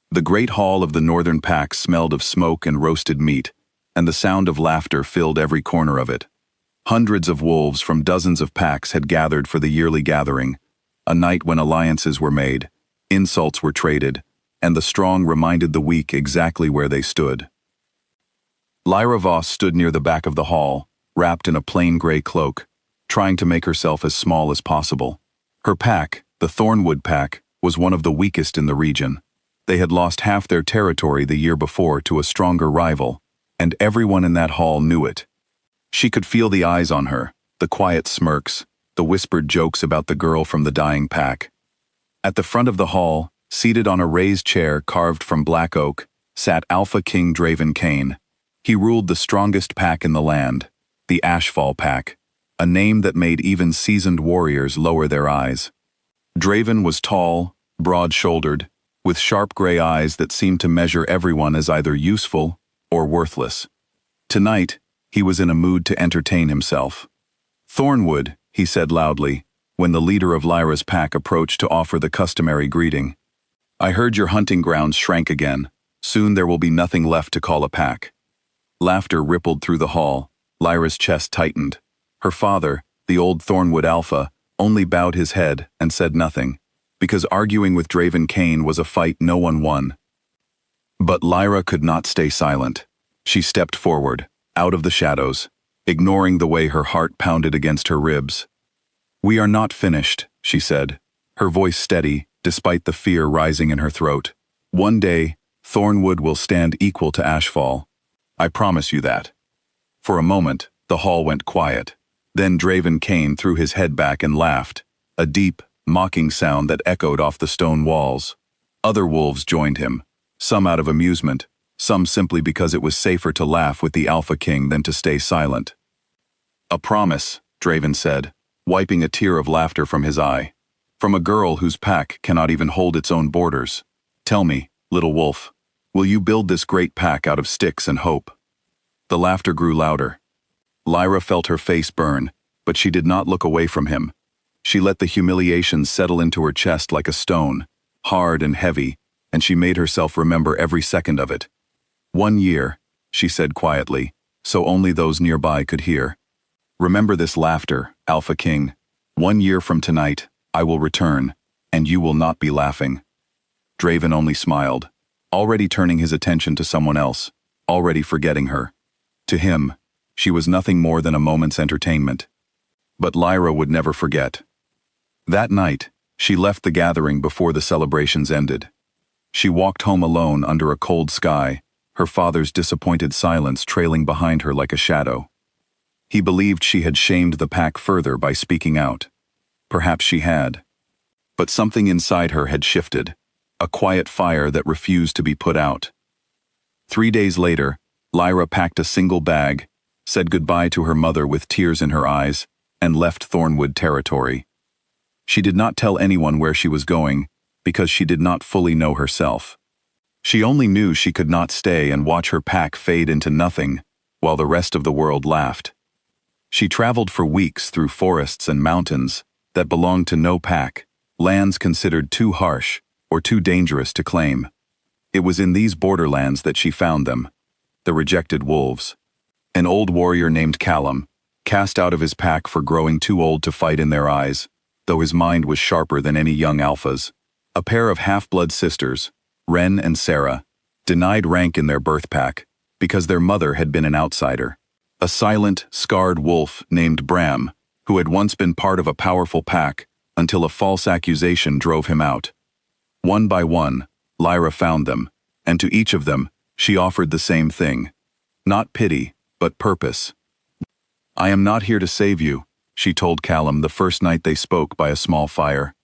The great hall of the northern pack smelled of smoke and roasted meat, and the sound of laughter filled every corner of it. Hundreds of wolves from dozens of packs had gathered for the yearly gathering, a night when alliances were made, insults were traded, and the strong reminded the weak exactly where they stood. Lyra Voss stood near the back of the hall, wrapped in a plain gray cloak, trying to make herself as small as possible. Her pack, the Thornwood pack, was one of the weakest in the region. They had lost half their territory the year before to a stronger rival, and everyone in that hall knew it. She could feel the eyes on her, the quiet smirks, the whispered jokes about the girl from the dying pack. At the front of the hall, seated on a raised chair carved from black oak, sat Alpha King Draven Kane. He ruled the strongest pack in the land, the Ashfall pack, a name that made even seasoned warriors lower their eyes. Draven was tall, broad-shouldered, with sharp gray eyes that seemed to measure everyone as either useful or worthless. Tonight, he was in a mood to entertain himself. "Thornwood," he said loudly, when the leader of Lyra's pack approached to offer the customary greeting. "I heard your hunting grounds shrank again. Soon there will be nothing left to call a pack." Laughter rippled through the hall. Lyra's chest tightened. Her father, the old Thornwood Alpha, only bowed his head and said nothing, because arguing with Draven Kane was a fight no one won. But Lyra could not stay silent. She stepped forward, out of the shadows, ignoring the way her heart pounded against her ribs. "We are not finished," she said, her voice steady, despite the fear rising in her throat. "One day, Thornwood will stand equal to Ashfall. I promise you that." For a moment, the hall went quiet. Then Draven Kane threw his head back and laughed, a deep, mocking sound that echoed off the stone walls. Other wolves joined him, some out of amusement, some simply because it was safer to laugh with the Alpha King than to stay silent. "A promise," Draven said, wiping a tear of laughter from his eye. "From a girl whose pack cannot even hold its own borders. Tell me, little wolf, will you build this great pack out of sticks and hope?" The laughter grew louder. Lyra felt her face burn, but she did not look away from him. She let the humiliation settle into her chest like a stone, hard and heavy, and she made herself remember every second of it. "1 year," she said quietly, so only those nearby could hear. "Remember this laughter, Alpha King. 1 year from tonight, I will return, and you will not be laughing." Draven only smiled, already turning his attention to someone else, already forgetting her. To him, she was nothing more than a moment's entertainment. But Lyra would never forget. That night, she left the gathering before the celebrations ended. She walked home alone under a cold sky, her father's disappointed silence trailing behind her like a shadow. He believed she had shamed the pack further by speaking out. Perhaps she had. But something inside her had shifted, a quiet fire that refused to be put out. 3 days later, Lyra packed a single bag, said goodbye to her mother with tears in her eyes, and left Thornwood territory. She did not tell anyone where she was going, because she did not fully know herself. She only knew she could not stay and watch her pack fade into nothing, while the rest of the world laughed. She traveled for weeks through forests and mountains that belonged to no pack, lands considered too harsh or too dangerous to claim. It was in these borderlands that she found them, the rejected wolves. An old warrior named Callum, cast out of his pack for growing too old to fight in their eyes, though his mind was sharper than any young alphas. A pair of half-blood sisters, Wren and Sarah, denied rank in their birth pack because their mother had been an outsider. A silent, scarred wolf named Bram, who had once been part of a powerful pack until a false accusation drove him out. One by one, Lyra found them, and to each of them, she offered the same thing. Not pity, but purpose. "I am not here to save you," she told Callum the first night they spoke by a small fire.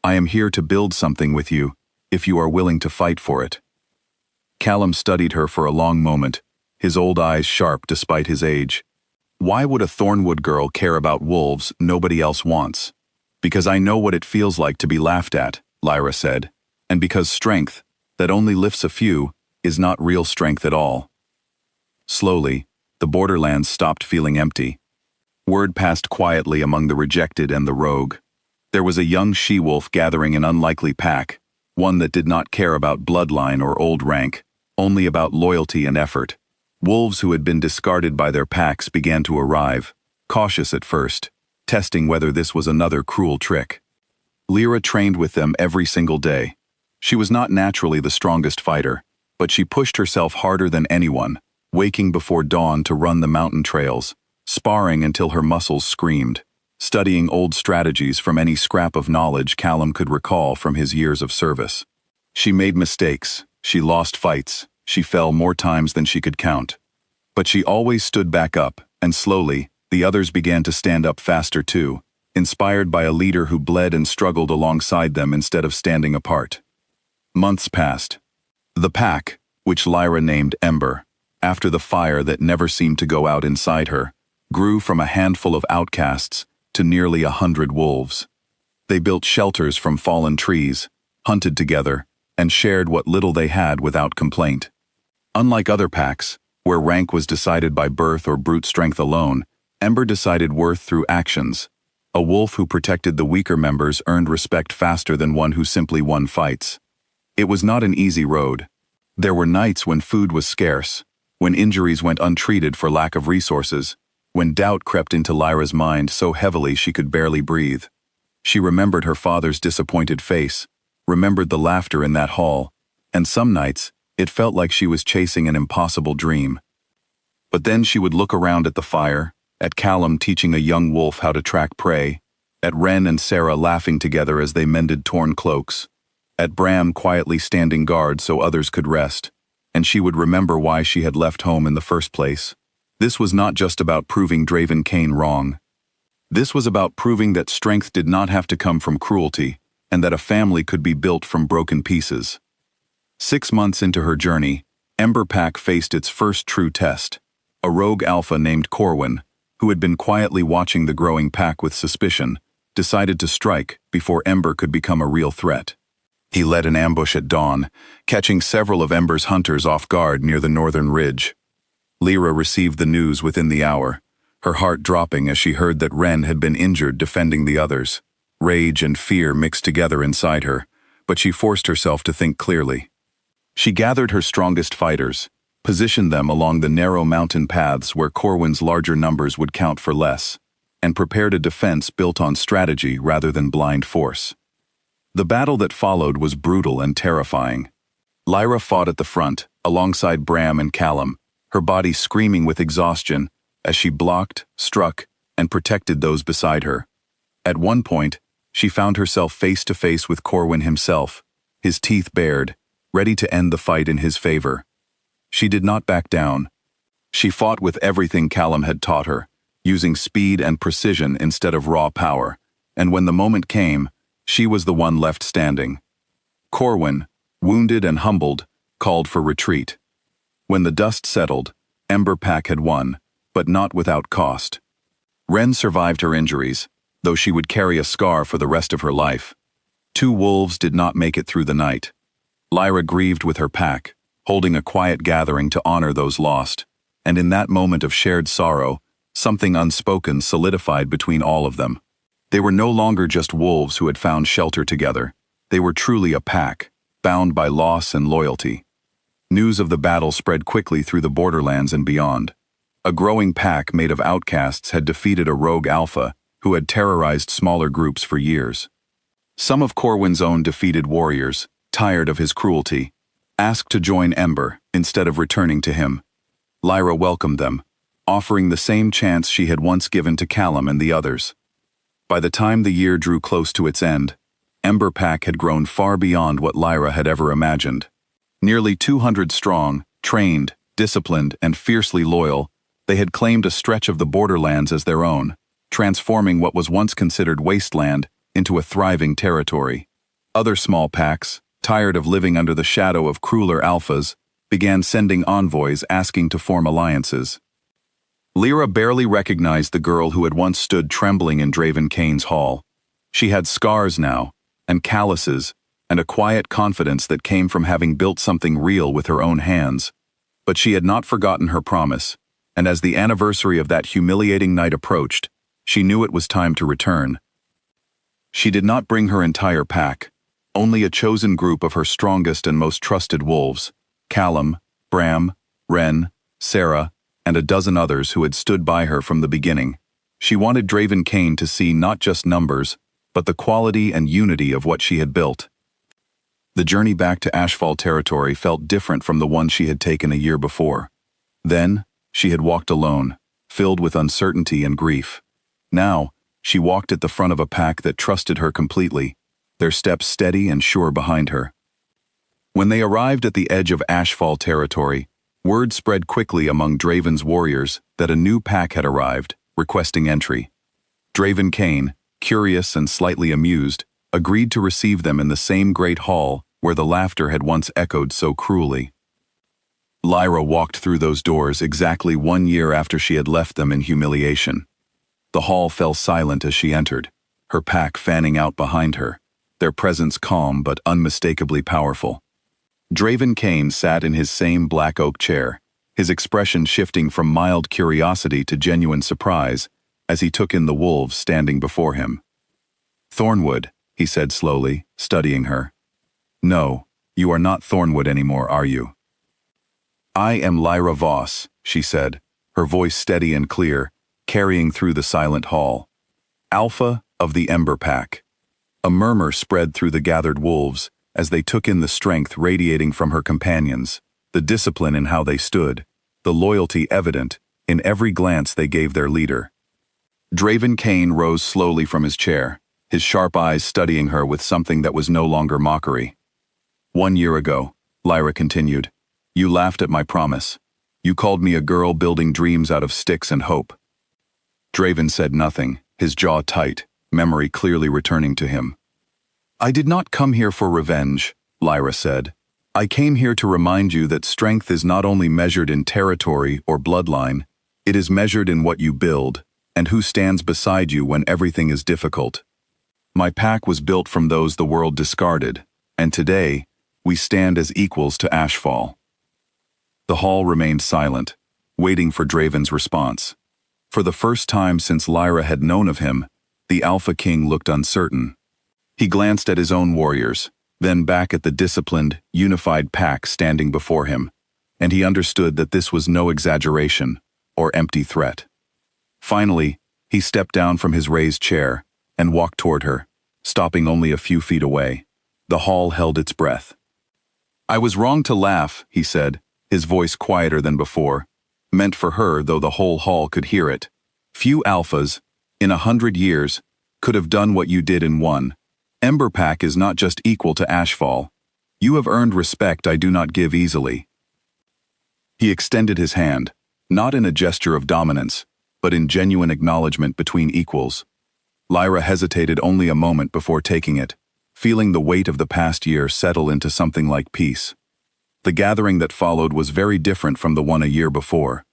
"I am here to build something with you, if you are willing to fight for it." Callum studied her for a long moment, his old eyes sharp despite his age. "Why would a Thornwood girl care about wolves nobody else wants?" "Because I know what it feels like to be laughed at," Lyra said, "and because strength, that only lifts a few, is not real strength at all." Slowly, the borderlands stopped feeling empty. Word passed quietly among the rejected and the rogue. There was a young she-wolf gathering an unlikely pack, one that did not care about bloodline or old rank, only about loyalty and effort. Wolves who had been discarded by their packs began to arrive, cautious at first, testing whether this was another cruel trick. Lyra trained with them every single day. She was not naturally the strongest fighter, but she pushed herself harder than anyone, waking before dawn to run the mountain trails, sparring until her muscles screamed, studying old strategies from any scrap of knowledge Callum could recall from his years of service. She made mistakes, she lost fights, she fell more times than she could count. But she always stood back up, and slowly, the others began to stand up faster too, inspired by a leader who bled and struggled alongside them instead of standing apart. Months passed. The pack, which Lyra named Ember, after the fire that never seemed to go out inside her, grew from a handful of outcasts to nearly 100 wolves. They built shelters from fallen trees, hunted together, and shared what little they had without complaint. Unlike other packs, where rank was decided by birth or brute strength alone, Ember decided worth through actions. A wolf who protected the weaker members earned respect faster than one who simply won fights. It was not an easy road. There were nights when food was scarce, when injuries went untreated for lack of resources, when doubt crept into Lyra's mind so heavily she could barely breathe. She remembered her father's disappointed face, remembered the laughter in that hall, and some nights, it felt like she was chasing an impossible dream. But then she would look around at the fire, at Callum teaching a young wolf how to track prey, at Wren and Sarah laughing together as they mended torn cloaks, at Bram quietly standing guard so others could rest, and she would remember why she had left home in the first place. This was not just about proving Draven Cain wrong. This was about proving that strength did not have to come from cruelty, and that a family could be built from broken pieces. 6 months into her journey, Ember Pack faced its first true test. A rogue alpha named Corwin, who had been quietly watching the growing pack with suspicion, decided to strike before Ember could become a real threat. He led an ambush at dawn, catching several of Ember's hunters off guard near the northern ridge. Lyra received the news within the hour, her heart dropping as she heard that Wren had been injured defending the others. Rage and fear mixed together inside her, but she forced herself to think clearly. She gathered her strongest fighters, positioned them along the narrow mountain paths where Corwin's larger numbers would count for less, and prepared a defense built on strategy rather than blind force. The battle that followed was brutal and terrifying. Lyra fought at the front, alongside Bram and Callum, her body screaming with exhaustion as she blocked, struck, and protected those beside her. At one point, she found herself face to face with Corwin himself, his teeth bared, ready to end the fight in his favor. She did not back down. She fought with everything Callum had taught her, using speed and precision instead of raw power, and when the moment came, she was the one left standing. Corwin, wounded and humbled, called for retreat. When the dust settled, Ember Pack had won, but not without cost. Wren survived her injuries, though she would carry a scar for the rest of her life. 2 wolves did not make it through the night. Lyra grieved with her pack, holding a quiet gathering to honor those lost, and in that moment of shared sorrow, something unspoken solidified between all of them. They were no longer just wolves who had found shelter together. They were truly a pack, bound by loss and loyalty. News of the battle spread quickly through the borderlands and beyond. A growing pack made of outcasts had defeated a rogue alpha who had terrorized smaller groups for years. Some of Corwin's own defeated warriors, tired of his cruelty, asked to join Ember instead of returning to him. Lyra welcomed them, offering the same chance she had once given to Callum and the others. By the time the year drew close to its end, Ember Pack had grown far beyond what Lyra had ever imagined. Nearly 200 strong, trained, disciplined, and fiercely loyal, they had claimed a stretch of the borderlands as their own, transforming what was once considered wasteland into a thriving territory. Other small packs, tired of living under the shadow of crueler alphas, began sending envoys asking to form alliances. Lyra barely recognized the girl who had once stood trembling in Draven Cain's hall. She had scars now, and calluses, and a quiet confidence that came from having built something real with her own hands. But she had not forgotten her promise, and as the anniversary of that humiliating night approached, she knew it was time to return. She did not bring her entire pack, Only a chosen group of her strongest and most trusted wolves, Callum, Bram, Wren, Sarah, and a dozen others who had stood by her from the beginning. She wanted Draven Cain to see not just numbers, but the quality and unity of what she had built. The journey back to Ashfall territory felt different from the one she had taken a year before. Then, she had walked alone, filled with uncertainty and grief. Now, she walked at the front of a pack that trusted her completely, their steps steady and sure behind her. When they arrived at the edge of Ashfall territory, word spread quickly among Draven's warriors that a new pack had arrived, requesting entry. Draven Cain, curious and slightly amused, agreed to receive them in the same great hall where the laughter had once echoed so cruelly. Lyra walked through those doors exactly 1 year after she had left them in humiliation. The hall fell silent as she entered, her pack fanning out behind her, their presence calm but unmistakably powerful. Draven Cain sat in his same black oak chair, his expression shifting from mild curiosity to genuine surprise as he took in the wolves standing before him. "Thornwood," he said slowly, studying her. "No, you are not Thornwood anymore, are you?" "I am Lyra Voss," she said, her voice steady and clear, carrying through the silent hall. "Alpha of the Ember Pack." A murmur spread through the gathered wolves as they took in the strength radiating from her companions, the discipline in how they stood, the loyalty evident in every glance they gave their leader. Draven Cain rose slowly from his chair, his sharp eyes studying her with something that was no longer mockery. "1 year ago," Lyra continued, "you laughed at my promise. You called me a girl building dreams out of sticks and hope." Draven said nothing, his jaw tight, memory clearly returning to him. "I did not come here for revenge," Lyra said. "I came here to remind you that strength is not only measured in territory or bloodline, it is measured in what you build, and who stands beside you when everything is difficult. My pack was built from those the world discarded, and today, we stand as equals to Ashfall." The hall remained silent, waiting for Draven's response. For the first time since Lyra had known of him, the Alpha King looked uncertain. He glanced at his own warriors, then back at the disciplined, unified pack standing before him, and he understood that this was no exaggeration or empty threat. Finally, he stepped down from his raised chair and walked toward her, stopping only a few feet away. The hall held its breath. "I was wrong to laugh," he said, his voice quieter than before, meant for her though the whole hall could hear it. "Few alphas, in 100 years, could have done what you did in 1. Ember Pack is not just equal to Ashfall. You have earned respect I do not give easily." He extended his hand, not in a gesture of dominance, but in genuine acknowledgement between equals. Lyra hesitated only a moment before taking it, feeling the weight of the past year settle into something like peace. The gathering that followed was very different from the one a year before.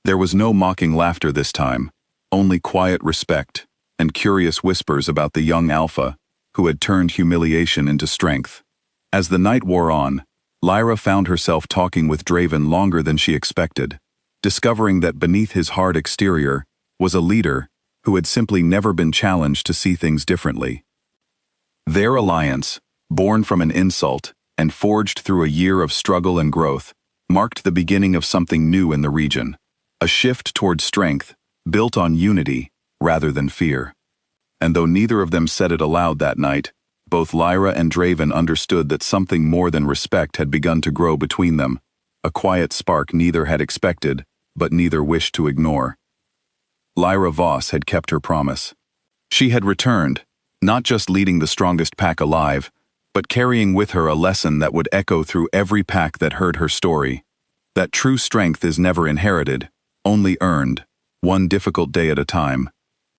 There was no mocking laughter this time, only quiet respect and curious whispers about the young Alpha who had turned humiliation into strength. As the night wore on, Lyra found herself talking with Draven longer than she expected, discovering that beneath his hard exterior was a leader who had simply never been challenged to see things differently. Their alliance, born from an insult and forged through a year of struggle and growth, marked the beginning of something new in the region, a shift toward strength built on unity rather than fear. And though neither of them said it aloud that night, both Lyra and Draven understood that something more than respect had begun to grow between them, a quiet spark neither had expected, but neither wished to ignore. Lyra Voss had kept her promise. She had returned, not just leading the strongest pack alive, but carrying with her a lesson that would echo through every pack that heard her story. That true strength is never inherited, only earned, one difficult day at a time.